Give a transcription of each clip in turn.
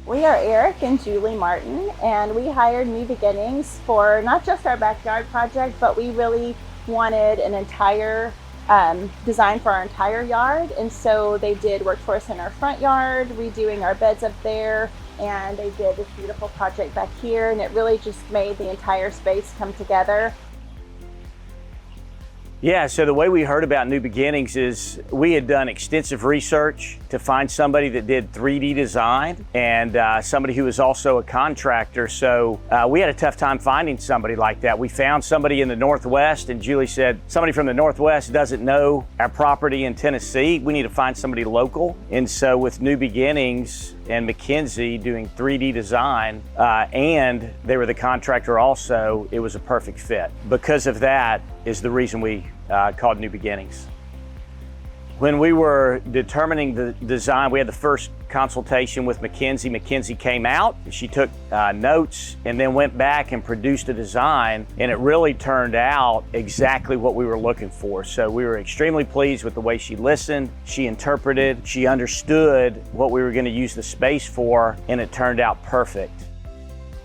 We are Eric and Julie Martin, and we hired New Beginnings for not just our backyard project, but we really wanted an entire design for our entire yard. And so they did work for us in our front yard, redoing our beds up there, and they did this beautiful project back here, and it really just made the entire space come together. Yeah, so the way we heard about New Beginnings is we had done extensive research to find somebody that did 3D design and somebody who was also a contractor. So we had a tough time finding somebody like that. We found somebody in the Northwest, and Julie said, somebody from the Northwest doesn't know our property in Tennessee. We need to find somebody local. And so with New Beginnings and McKinsey doing 3D design, and they were the contractor also, it was a perfect fit. Because of that is the reason we called New Beginnings. When we were determining the design, we had the first consultation with McKinsey. McKinsey came out, she took notes, and then went back and produced a design, and it really turned out exactly what we were looking for. So we were extremely pleased with the way she listened, she interpreted, she understood what we were going to use the space for, and it turned out perfect.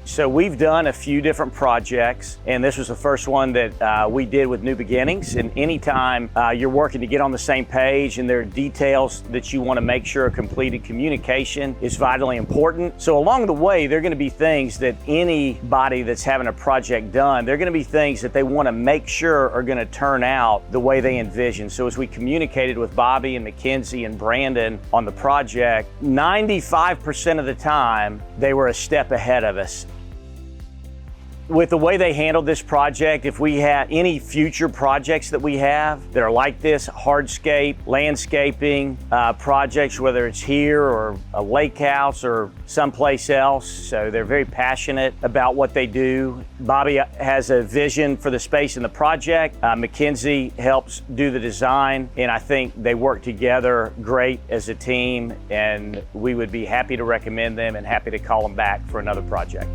So we've done a few different projects, and this was the first one that we did with New Beginnings. And anytime you're working to get on the same page and there are details that you want to make sure are completed, communication is vitally important. So along the way, there are going to be things that anybody that's having a project done, there are going to be things that they want to make sure are going to turn out the way they envision. So as we communicated with Bobby and McKinsey and Brandon on the project, 95% of the time, they were a step ahead of us. With the way they handled this project, if we had any future projects that we have that are like this, hardscape, landscaping projects, whether it's here or a lake house or someplace else, so they're very passionate about what they do. Bobby has a vision for the space in the project. McKinsey helps do the design, and I think they work together great as a team, and we would be happy to recommend them and happy to call them back for another project.